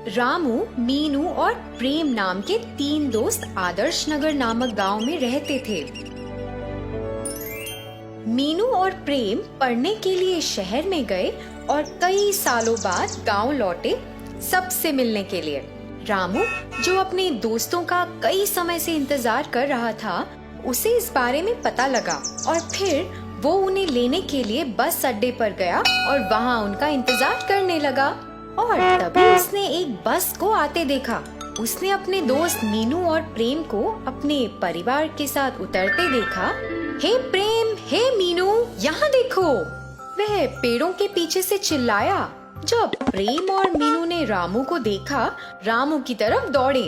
रामू, मीनू और प्रेम नाम के 3 दोस्त आदर्श नगर नामक गांव में रहते थे। मीनू और प्रेम पढ़ने के लिए शहर में गए और कई सालों बाद गांव लौटे सबसे मिलने के लिए। रामू, जो अपने दोस्तों का कई समय से इंतजार कर रहा था, उसे इस बारे में पता लगा और फिर वो उन्हें लेने के लिए बस अड्डे पर गया और वहाँ उनका इंतजार करने लगा। और तभी उसने एक बस को आते देखा। उसने अपने दोस्त मीनू और प्रेम को अपने परिवार के साथ उतरते देखा। हे प्रेम, हे मीनू, यहाँ देखो! वह पेड़ों के पीछे से चिल्लाया। जब प्रेम और मीनू ने रामू को देखा, रामू की तरफ दौड़े।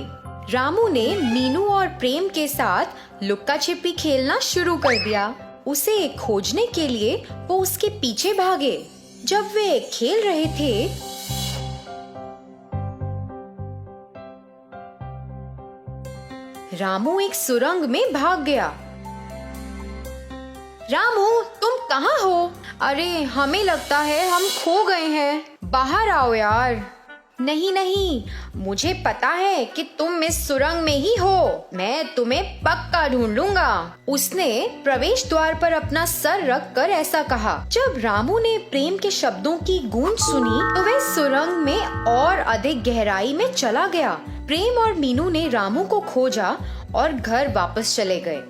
रामू ने मीनू और प्रेम के साथ लुक्का छिपी खेलना शुरू कर दिया। उसे खोजने के लिए वो उसके पीछे भागे। जब वे खेल रहे थे, रामू एक सुरंग में भाग गया। रामू, तुम कहाँ हो? अरे, हमें लगता है हम खो गए हैं। बाहर आओ यार। नहीं नहीं, मुझे पता है कि तुम इस सुरंग में ही हो। मैं तुम्हें पक्का ढूंढ लूंगा। उसने प्रवेश द्वार पर अपना सर रख कर ऐसा कहा। जब रामू ने प्रेम के शब्दों की गूंज सुनी तो वह सुरंग में और अधिक गहराई में चला गया। प्रेम और मीनू ने रामू को खोजा और घर वापस चले गए।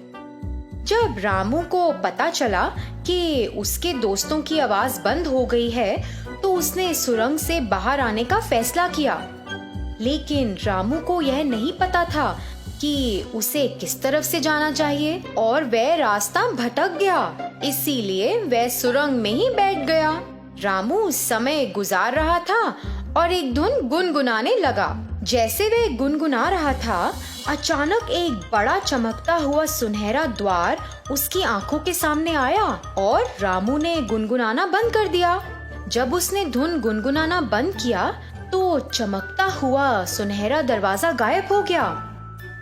जब रामू को पता चला कि उसके दोस्तों की आवाज बंद हो गई है, तो उसने सुरंग से बाहर आने का फैसला किया। लेकिन रामू को यह नहीं पता था कि उसे किस तरफ से जाना चाहिए और वह रास्ता भटक गया। इसीलिए वह सुरंग में ही बैठ गया। रामू समय गुजार रहा था और एक धुन गुनगुनाने लगा। जैसे वह गुनगुना रहा था, अचानक एक बड़ा चमकता हुआ सुनहरा द्वार उसकी आंखों के सामने आया और रामू ने गुनगुनाना बंद कर दिया। जब उसने धुन गुनगुनाना बंद किया तो चमकता हुआ सुनहरा दरवाजा गायब हो गया।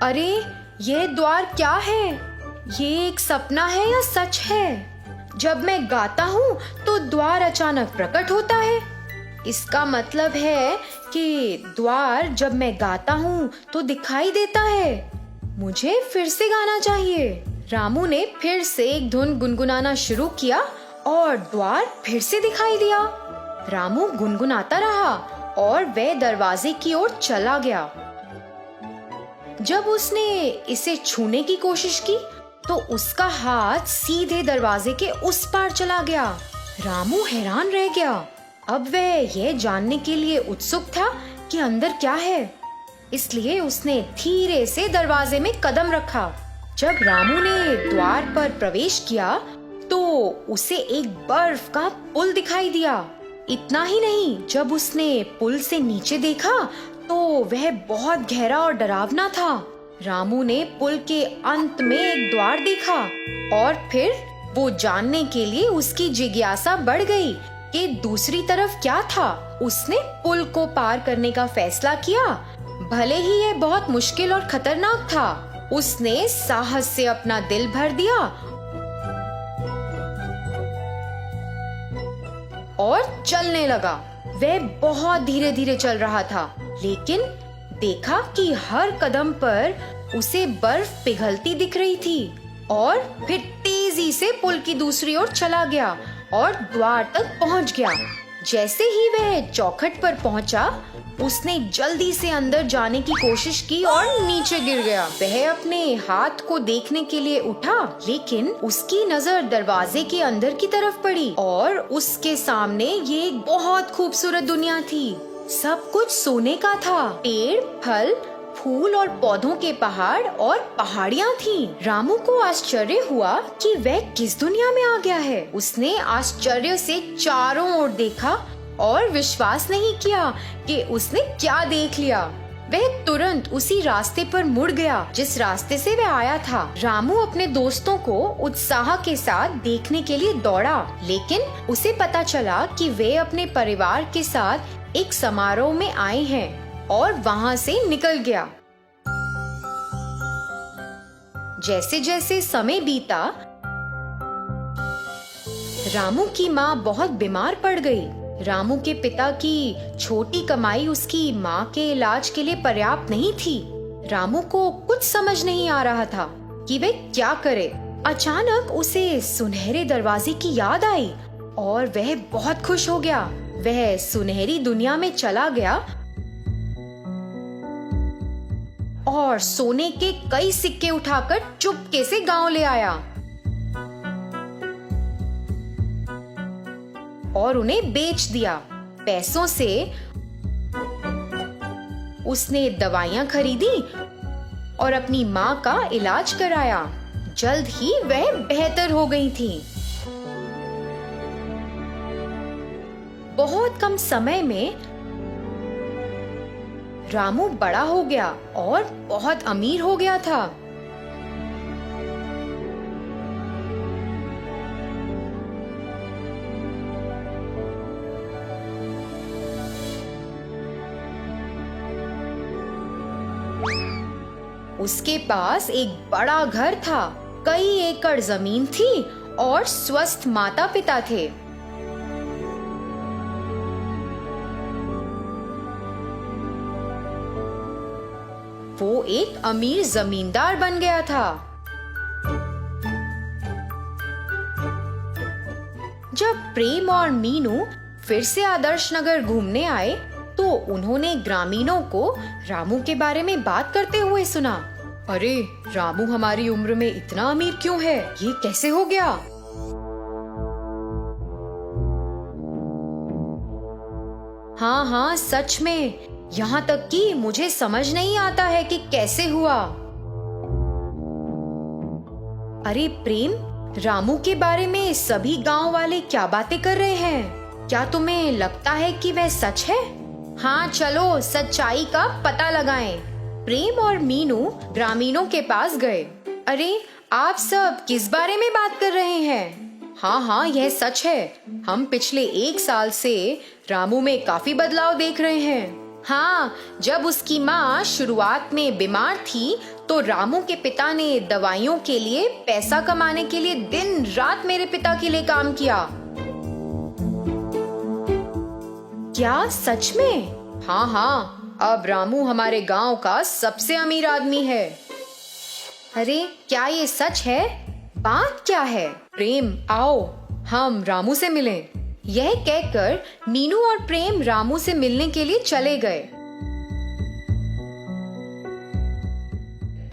अरे, यह द्वार क्या है? ये एक सपना है या सच है? जब मैं गाता हूँ तो द्वार अचानक प्रकट होता है। इसका मतलब है कि द्वार जब मैं गाता हूँ तो दिखाई देता है। मुझे फिर से गाना चाहिए। रामू ने फिर से एक धुन गुनगुनाना शुरू किया और द्वार फिर से दिखाई दिया। रामू गुनगुनाता रहा और वह दरवाजे की ओर चला गया। जब उसने इसे छूने की कोशिश की तो उसका हाथ सीधे दरवाजे के उस पार चला गया। रामू हैरान रह गया। अब वह यह जानने के लिए उत्सुक था कि अंदर क्या है, इसलिए उसने धीरे से दरवाजे में कदम रखा। जब रामू ने द्वार पर प्रवेश किया तो उसे एक बर्फ का पुल दिखाई दिया। इतना ही नहीं, जब उसने पुल से नीचे देखा तो वह बहुत गहरा और डरावना था। रामू ने पुल के अंत में एक द्वार देखा और फिर वो जानने के लिए उसकी जिज्ञासा बढ़ गई कि दूसरी तरफ क्या था। उसने पुल को पार करने का फैसला किया। भले ही यह बहुत मुश्किल और खतरनाक था, उसने साहस से अपना दिल भर दिया और चलने लगा। वह बहुत धीरे धीरे चल रहा था, लेकिन देखा कि हर कदम पर उसे बर्फ पिघलती दिख रही थी और फिर तेजी से पुल की दूसरी ओर चला गया और द्वार तक पहुंच गया। जैसे ही वह चौखट पर पहुंचा, उसने जल्दी से अंदर जाने की कोशिश की और नीचे गिर गया। वह अपने हाथ को देखने के लिए उठा, लेकिन उसकी नजर दरवाजे के अंदर की तरफ पड़ी और उसके सामने ये एक बहुत खूबसूरत दुनिया थी। सब कुछ सोने का था। पेड़, फल, फूल और पौधों के पहाड़ और पहाड़ियाँ थीं। रामू को आश्चर्य हुआ कि वह किस दुनिया में आ गया है। उसने आश्चर्य से चारों ओर देखा और विश्वास नहीं किया कि उसने क्या देख लिया। वह तुरंत उसी रास्ते पर मुड़ गया जिस रास्ते से वह आया था। रामू अपने दोस्तों को उत्साह के साथ देखने के लिए दौड़ा, लेकिन उसे पता चला कि वे अपने परिवार के साथ एक समारोह में आए हैं और वहाँ से निकल गया। जैसे जैसे समय बीता, रामू की माँ बहुत बीमार पड़ गई। रामू के पिता की छोटी कमाई उसकी माँ के इलाज के लिए पर्याप्त नहीं थी। रामू को कुछ समझ नहीं आ रहा था कि वे क्या करे। अचानक उसे सुनहरे दरवाजे की याद आई और वह बहुत खुश हो गया। वह सुनहरी दुनिया में चला गया और सोने के कई सिक्के उठाकर चुपके से गांव ले आया और उन्हें बेच दिया। पैसों से उसने दवाइयां खरीदी और अपनी माँ का इलाज कराया। जल्द ही वह बेहतर हो गई थी। बहुत कम समय में रामू बड़ा हो गया और बहुत अमीर हो गया था। उसके पास एक बड़ा घर था, कई एकड़ जमीन थी और स्वस्थ माता पिता थे। वो एक अमीर जमींदार बन गया था। जब प्रेम और मीनू फिर से आदर्श नगर घूमने आए तो उन्होंने ग्रामीणों को रामू के बारे में बात करते हुए सुना। अरे, रामू हमारी उम्र में इतना अमीर क्यों है? ये कैसे हो गया? हाँ हाँ, सच में, यहाँ तक कि मुझे समझ नहीं आता है कि कैसे हुआ। अरे प्रेम, रामू के बारे में सभी गांव वाले क्या बातें कर रहे हैं? क्या तुम्हें लगता है कि वह सच है? हाँ, चलो सच्चाई का पता लगाएं। प्रेम और मीनू ग्रामीणों के पास गए। अरे, आप सब किस बारे में बात कर रहे हैं? हाँ हाँ, यह सच है। हम पिछले 1 साल से रामू में काफी बदलाव देख रहे हैं। हाँ, जब उसकी माँ शुरुआत में बीमार थी तो रामू के पिता ने दवाइयों के लिए पैसा कमाने के लिए दिन रात मेरे पिता के लिए काम किया। क्या सच में? हाँ हाँ, अब रामू हमारे गांव का सबसे अमीर आदमी है। अरे, क्या ये सच है? बात क्या है? प्रेम, आओ हम रामू से मिलें। यह कहकर मीनू और प्रेम रामू से मिलने के लिए चले गए।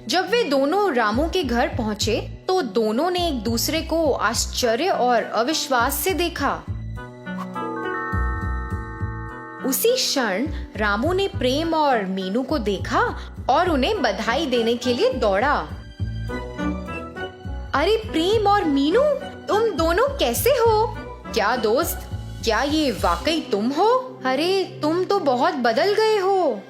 जब वे दोनों रामू के घर पहुंचे तो दोनों ने एक दूसरे को आश्चर्य और अविश्वास से देखा। उसी क्षण रामू ने प्रेम और मीनू को देखा और उन्हें बधाई देने के लिए दौड़ा। अरे प्रेम और मीनू, तुम दोनों कैसे हो? क्या दोस्त, क्या ये वाकई तुम हो? अरे, तुम तो बहुत बदल गए हो।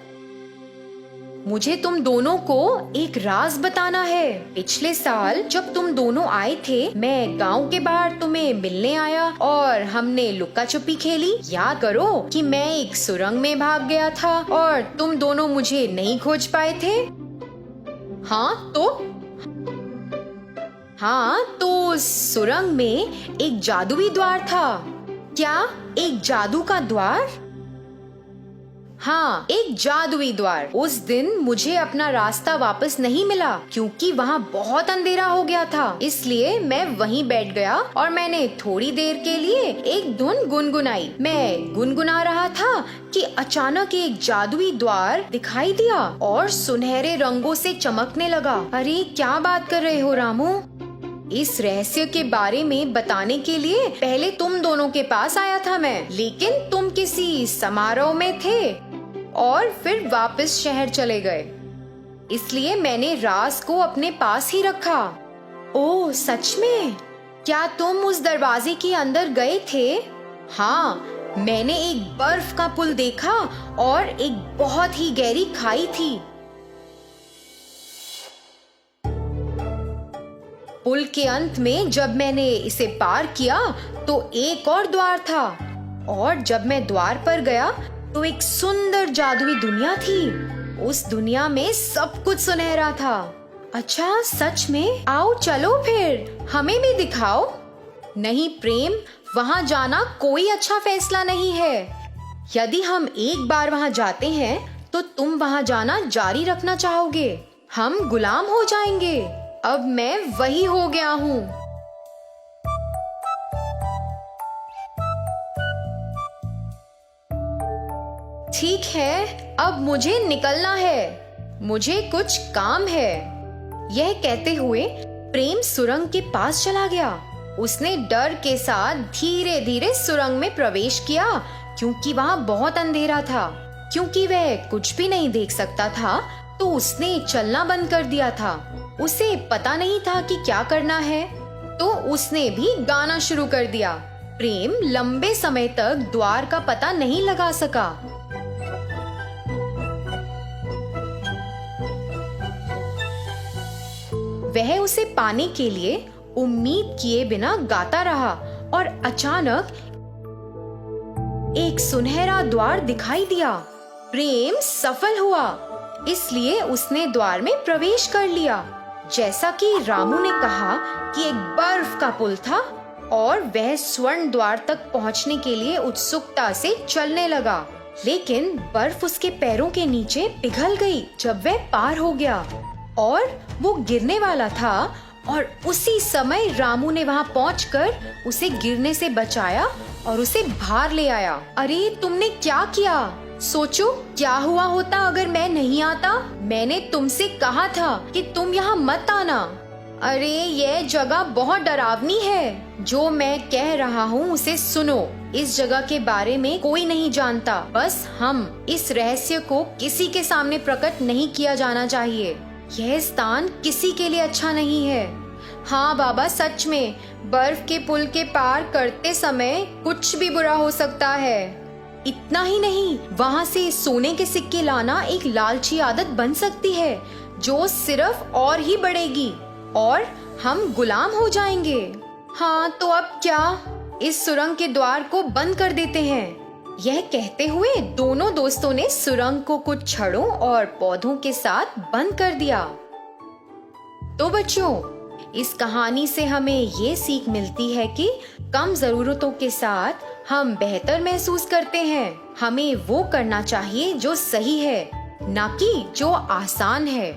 मुझे तुम दोनों को एक राज बताना है। पिछले साल जब तुम दोनों आए थे, मैं गांव के बाहर तुम्हें मिलने आया और हमने लुक्का छुपी खेली। याद करो कि मैं एक सुरंग में भाग गया था और तुम दोनों मुझे नहीं खोज पाए थे। हाँ, तो सुरंग में एक जादुई द्वार था। क्या? एक जादू का द्वार? हाँ, एक जादुई द्वार। उस दिन मुझे अपना रास्ता वापस नहीं मिला क्योंकि वहाँ बहुत अंधेरा हो गया था। इसलिए मैं वहीं बैठ गया और मैंने थोड़ी देर के लिए एक धुन गुनगुनाई। मैं गुनगुना रहा था कि अचानक एक जादुई द्वार दिखाई दिया और सुनहरे रंगों से चमकने लगा। अरे, क्या बात कर रहे हो रामू? इस रहस्य के बारे में बताने के लिए पहले तुम दोनों के पास आया था मैं, लेकिन तुम किसी समारोह में थे और फिर वापस शहर चले गए। इसलिए मैंने राज को अपने पास ही रखा। ओह, सच में? क्या तुम उस दरवाजे के अंदर गए थे? हाँ, मैंने एक बर्फ का पुल देखा और एक बहुत ही गहरी खाई थी। पुल के अंत में जब मैंने इसे पार किया तो एक और द्वार था और जब मैं द्वार पर गया तो एक सुंदर जादुई दुनिया थी। उस दुनिया में सब कुछ सुनहरा था। अच्छा, सच में? आओ चलो फिर, हमें भी दिखाओ। नहीं प्रेम, वहाँ जाना कोई अच्छा फैसला नहीं है। यदि हम एक बार वहाँ जाते हैं तो तुम वहाँ जाना जारी रखना चाहोगे। हम गुलाम हो जाएंगे। अब मैं वही हो गया हूँ। ठीक है, अब मुझे निकलना है। मुझे कुछ काम है। यह कहते हुए प्रेम सुरंग के पास चला गया। उसने डर के साथ धीरे धीरे सुरंग में प्रवेश किया, क्योंकि वहाँ बहुत अंधेरा था। क्योंकि वह कुछ भी नहीं देख सकता था, तो उसने चलना बंद कर दिया था। उसे पता नहीं था कि क्या करना है, तो उसने भी गाना शुरू कर दिया। प्रेम लंबे समय तक द्वार का पता नहीं लगा सका। वह उसे पाने के लिए उम्मीद किए बिना गाता रहा और अचानक एक सुनहरा द्वार दिखाई दिया। प्रेम सफल हुआ, इसलिए उसने द्वार में प्रवेश कर लिया। जैसा कि रामू ने कहा कि एक बर्फ का पुल था और वह स्वर्ण द्वार तक पहुंचने के लिए उत्सुकता से चलने लगा। लेकिन बर्फ उसके पैरों के नीचे पिघल गई जब वह पार हो गया और वो गिरने वाला था। और उसी समय रामू ने वहाँ पहुंचकर उसे गिरने से बचाया और उसे बाहर ले आया। अरे तुमने क्या किया? सोचो क्या हुआ होता अगर मैं नहीं आता। मैंने तुमसे कहा था कि तुम यहाँ मत आना। अरे ये जगह बहुत डरावनी है। जो मैं कह रहा हूँ उसे सुनो। इस जगह के बारे में कोई नहीं जानता, बस हम। इस रहस्य को किसी के सामने प्रकट नहीं किया जाना चाहिए। यह स्थान किसी के लिए अच्छा नहीं है। हाँ बाबा, सच में बर्फ के पुल के पार करते समय कुछ भी बुरा हो सकता है। इतना ही नहीं, वहाँ से सोने के सिक्के लाना एक लालची आदत बन सकती है जो सिर्फ और ही बढ़ेगी और हम गुलाम हो जाएंगे। हाँ तो अब क्या? इस सुरंग के द्वार को बंद कर देते हैं। यह कहते हुए दोनों दोस्तों ने सुरंग को कुछ छड़ों और पौधों के साथ बंद कर दिया। तो बच्चों, इस कहानी से हमें ये सीख मिलती है कि कम जरूरतों के साथ हम बेहतर महसूस करते हैं। हमें वो करना चाहिए जो सही है, ना कि जो आसान है।